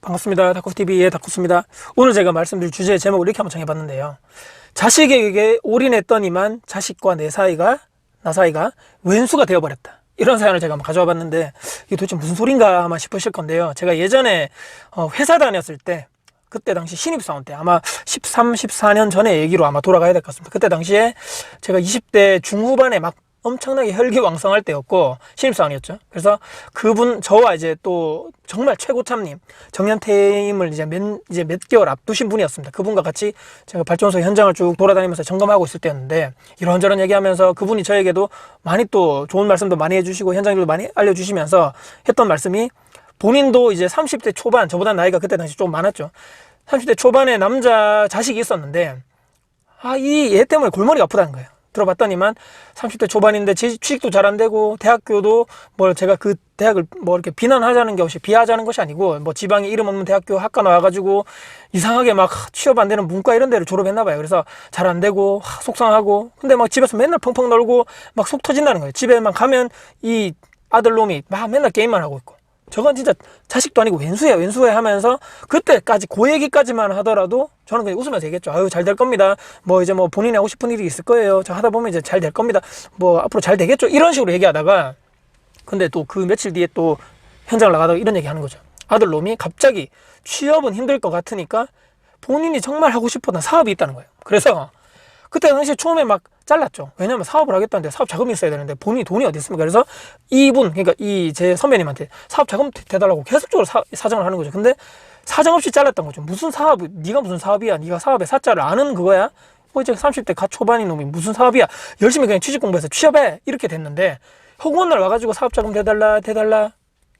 반갑습니다. 다쿠TV의 다쿠스입니다. 오늘 제가 말씀드릴 주제 제목을 이렇게 한번 정해봤는데요. 자식에게 올인했더니만 자식과 나 사이가 왼수가 되어버렸다. 이런 사연을 제가 한번 가져와 봤는데 이게 도대체 무슨 소린가 아마 싶으실 건데요. 제가 예전에 회사 다녔을 때 그때 당시 신입사원 때 아마 13, 14년 전의 얘기로 아마 돌아가야 될 것 같습니다. 그때 당시에 제가 20대 중후반에 막 엄청나게 혈기왕성할 때였고 신입사원이었죠. 그래서 그분 저와 이제 또 정말 최고참님 정년퇴임을 이제 몇 개월 앞두신 분이었습니다. 그분과 같이 제가 발전소 현장을 쭉 돌아다니면서 점검하고 있을 때였는데 이런저런 얘기하면서 그분이 저에게도 많이 또 좋은 말씀도 많이 해주시고 현장들도 많이 알려주시면서 했던 말씀이 본인도 이제 30대 초반, 저보다 나이가 그때 당시 좀 많았죠. 30대 초반에 남자 자식이 있었는데 이 얘 때문에 골머리가 아프다는 거예요. 들어봤더니만 30대 초반인데 취직도 잘 안 되고 대학교도 뭐 제가 그 대학을 뭐 이렇게 비난하자는 것이 비하자는 것이 아니고 뭐 지방에 이름 없는 대학교 학과 나와가지고 이상하게 막 취업 안 되는 문과 이런 데를 졸업했나 봐요. 그래서 잘 안 되고 속상하고 근데 막 집에서 맨날 펑펑 놀고 막 속 터진다는 거예요. 집에만 가면 이 아들놈이 막 맨날 게임만 하고 있고 저건 진짜 자식도 아니고 왼수야 하면서 그때까지 그 얘기까지만 하더라도 저는 그냥 웃으면서 얘기했죠. 아유 잘 될 겁니다. 뭐 이제 뭐 본인이 하고 싶은 일이 있을 거예요. 저 하다 보면 이제 잘 될 겁니다. 뭐 앞으로 잘 되겠죠. 이런 식으로 얘기하다가 근데 또 그 며칠 뒤에 또 현장을 나가다가 이런 얘기 하는 거죠. 아들놈이 갑자기 취업은 힘들 것 같으니까 본인이 정말 하고 싶었던 사업이 있다는 거예요. 그래서 그때 당시에 처음에 막 잘랐죠. 왜냐면 사업을 하겠다는데 사업 자금이 있어야 되는데 본인이 돈이 어디 있습니까? 그래서 이분, 그러니까 이 제 선배님한테 사업 자금 대달라고 계속적으로 사정을 하는 거죠. 근데 사정없이 잘랐던 거죠. 무슨 사업, 네가 무슨 사업이야? 네가 사업의 사자를 아는 그거야? 뭐 이제 30대 갓 초반인 놈이 무슨 사업이야? 열심히 그냥 취직 공부해서 취업해! 이렇게 됐는데 허구한 날 와가지고 사업 자금 대달라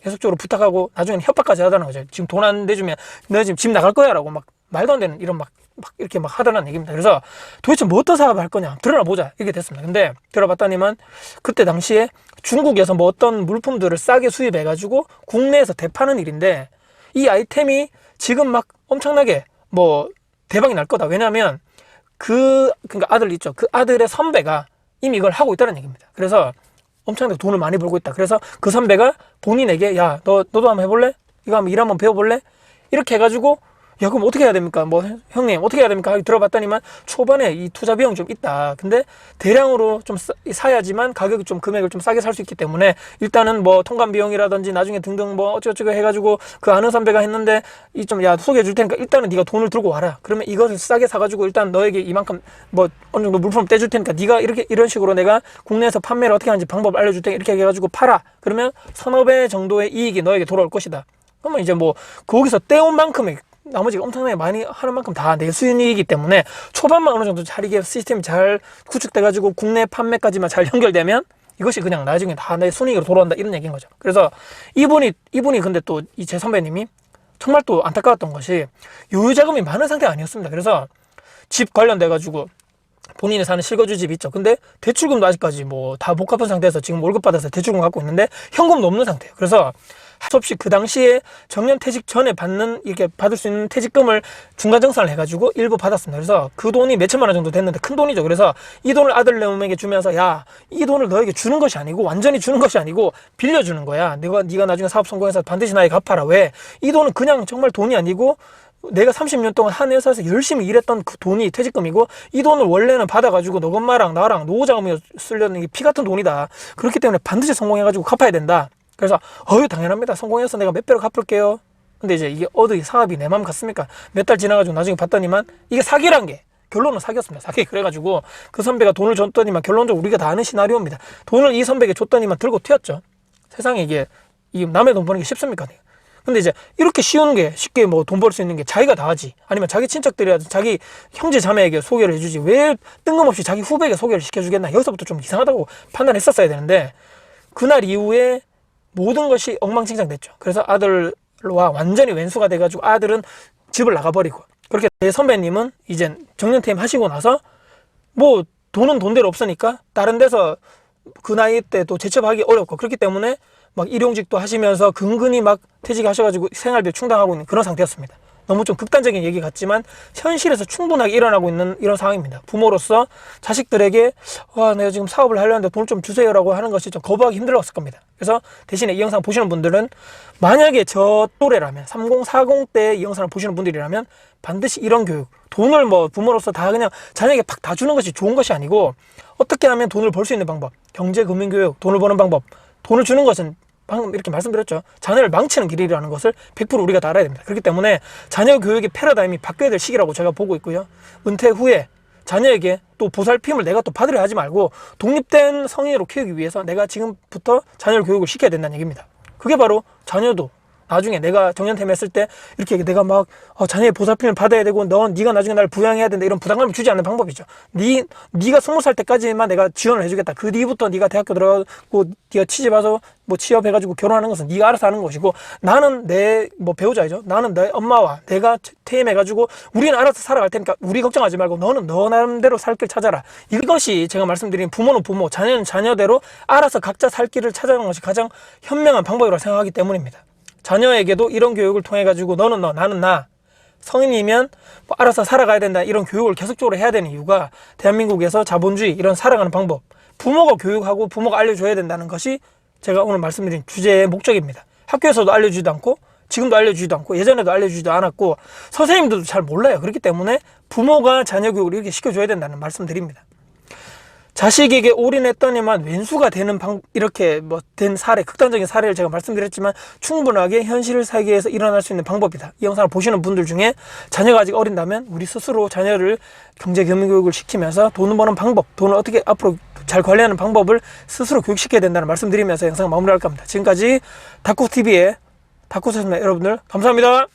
계속적으로 부탁하고 나중에는 협박까지 하다는 거죠. 지금 돈 안 내주면 너 지금 집 나갈 거야 라고 막 말도 안 되는 이런 막 이렇게 막 하더라는 얘기입니다. 그래서 도대체 뭐 어떤 사업을 할 거냐 들어나 보자 이렇게 됐습니다. 근데 들어봤더니만 그때 당시에 중국에서 뭐 어떤 물품들을 싸게 수입해 가지고 국내에서 대파는 일인데 이 아이템이 지금 막 엄청나게 뭐 대박이 날 거다. 왜냐하면 그러니까 아들 있죠. 그 아들의 선배가 이미 이걸 하고 있다는 얘기입니다. 그래서 엄청나게 돈을 많이 벌고 있다. 그래서 그 선배가 본인에게 야 너도 한번 해볼래? 이거 한번 일 한번 배워볼래? 이렇게 해가지고 야 그럼 어떻게 해야 됩니까? 뭐 형님 어떻게 해야 됩니까? 들어봤더니만 초반에 이 투자 비용 좀 있다. 근데 대량으로 좀 사야지만 가격이 좀 금액을 좀 싸게 살 수 있기 때문에 일단은 뭐 통관 비용이라든지 나중에 등등 뭐 어쩌고저쩌고 해가지고 그 아는 선배가 했는데 이 좀 야 소개해 줄 테니까 일단은 네가 돈을 들고 와라. 그러면 이것을 싸게 사가지고 일단 너에게 이만큼 뭐 어느 정도 물품 떼줄 테니까 네가 이렇게 이런 식으로 내가 국내에서 판매를 어떻게 하는지 방법 알려줄 테니까 이렇게 해가지고 팔아. 그러면 서너 배 정도의 이익이 너에게 돌아올 것이다. 그러면 이제 뭐 거기서 떼온 만큼의 나머지 엄청나게 많이 하는 만큼 다 내 수익이기 때문에 초반만 어느 정도 잘 이게 시스템이 잘 구축돼 가지고 국내 판매까지만 잘 연결되면 이것이 그냥 나중에 다 내 순이익으로 돌아온다 이런 얘기인 거죠. 그래서 이분이 근데 또 이 제 선배님이 정말 또 안타까웠던 것이 유유 자금이 많은 상태가 아니었습니다. 그래서 집 관련돼 가지고 본인이 사는 실거주 집이 있죠. 근데 대출금도 아직까지 뭐 다 못 갚은 상태에서 지금 월급 받아서 대출금 갖고 있는데 현금도 없는 상태예요. 그래서 할 수 없이 그 당시에 정년퇴직 전에 이렇게 받을 수 있는 퇴직금을 중간정산을 해가지고 일부 받았습니다. 그래서 그 돈이 몇천만 원 정도 됐는데 큰 돈이죠. 그래서 이 돈을 아들내미에게 주면서 야, 이 돈을 너에게 주는 것이 아니고 완전히 주는 것이 아니고 빌려주는 거야. 네가 나중에 사업 성공해서 반드시 나에게 갚아라. 왜? 이 돈은 그냥 정말 돈이 아니고 내가 30년 동안 한 회사에서 열심히 일했던 그 돈이 퇴직금이고 이 돈을 원래는 받아가지고 너 엄마랑 나랑 노후자금으로 쓰려는 게 피 같은 돈이다. 그렇기 때문에 반드시 성공해가지고 갚아야 된다. 그래서 당연합니다. 성공해서 내가 몇 배로 갚을게요. 근데 이제 이게 어디 사업이 내 맘 같습니까? 몇 달 지나가지고 나중에 봤더니만 이게 사기란 게 결론은 사기였습니다. 사기. 그래가지고 그 선배가 돈을 줬더니만 결론적으로 우리가 다 아는 시나리오입니다. 돈을 이 선배에게 줬더니만 들고 튀었죠. 세상에 이게 남의 돈 버는 게 쉽습니까? 근데 이제 이렇게 쉬운 게 쉽게 뭐 돈 벌 수 있는 게 자기가 다 하지 아니면 자기 친척들이라든지 자기 형제 자매에게 소개를 해주지 왜 뜬금없이 자기 후배에게 소개를 시켜주겠나. 여기서부터 좀 이상하다고 판단했었어야 되는데 그날 이후에 모든 것이 엉망진창됐죠. 그래서 아들과 완전히 왼수가 돼가지고 아들은 집을 나가버리고 그렇게 내 선배님은 이제 정년퇴임 하시고 나서 뭐 돈은 돈대로 없으니까 다른 데서 그 나이 때 또 재취업하기 어렵고 그렇기 때문에 막 일용직도 하시면서 근근히 막 퇴직하셔가지고 생활비 충당하고 있는 그런 상태였습니다. 너무 좀 극단적인 얘기 같지만 현실에서 충분하게 일어나고 있는 이런 상황입니다. 부모로서 자식들에게 와, 내가 지금 사업을 하려는데 돈을 좀 주세요라고 하는 것이 좀 거부하기 힘들었을 겁니다. 그래서 대신에 이 영상 보시는 분들은 만약에 저 또래라면 30, 40 때 이 영상을 보시는 분들이라면 반드시 이런 교육, 돈을 뭐 부모로서 다 그냥 자녀에게 팍 다 주는 것이 좋은 것이 아니고 어떻게 하면 돈을 벌 수 있는 방법, 경제, 금융 교육, 돈을 버는 방법, 돈을 주는 것은 방금 이렇게 말씀드렸죠. 자녀를 망치는 길이라는 것을 100% 우리가 다 알아야 됩니다. 그렇기 때문에 자녀 교육의 패러다임이 바뀌어야 될 시기라고 제가 보고 있고요. 은퇴 후에 자녀에게 또 보살핌을 내가 또 받으려 하지 말고 독립된 성인으로 키우기 위해서 내가 지금부터 자녀를 교육을 시켜야 된다는 얘기입니다. 그게 바로 자녀도 나중에 내가 정년퇴임했을 때 이렇게 내가 막 자녀의 보살핌을 받아야 되고 네가 나중에 날 부양해야 된다 이런 부담감을 주지 않는 방법이죠. 네가 20살 때까지만 내가 지원을 해주겠다. 그 뒤부터 네가 대학교 들어가고 네가 취직 와서 뭐 취업해가지고 결혼하는 것은 네가 알아서 하는 것이고 나는 내 뭐 배우자이죠. 나는 내 엄마와 내가 퇴임해가지고 우리는 알아서 살아갈 테니까 우리 걱정하지 말고 너는 너 나름대로 살 길 찾아라. 이것이 제가 말씀드린 부모는 부모, 자녀는 자녀대로 알아서 각자 살 길을 찾아가는 것이 가장 현명한 방법이라고 생각하기 때문입니다. 자녀에게도 이런 교육을 통해 가지고 너는 너 나는 나 성인이면 뭐 알아서 살아가야 된다 이런 교육을 계속적으로 해야 되는 이유가 대한민국에서 자본주의 이런 살아가는 방법 부모가 교육하고 부모가 알려줘야 된다는 것이 제가 오늘 말씀드린 주제의 목적입니다. 학교에서도 알려주지도 않고 지금도 알려주지도 않고 예전에도 알려주지도 않았고 선생님들도 잘 몰라요. 그렇기 때문에 부모가 자녀 교육을 이렇게 시켜줘야 된다는 말씀드립니다. 자식에게 올인했더니만 왼수가 되는 이렇게 뭐 된 사례, 극단적인 사례를 제가 말씀드렸지만 충분하게 현실 세계에서 일어날 수 있는 방법이다. 이 영상을 보시는 분들 중에 자녀가 아직 어린다면 우리 스스로 자녀를 경제 금융 교육을 시키면서 돈 버는 방법, 돈을 어떻게 앞으로 잘 관리하는 방법을 스스로 교육시켜야 된다는 말씀드리면서 영상을 마무리할까 합니다. 지금까지 다쿠TV의 다쿠였습니다. 여러분들 감사합니다.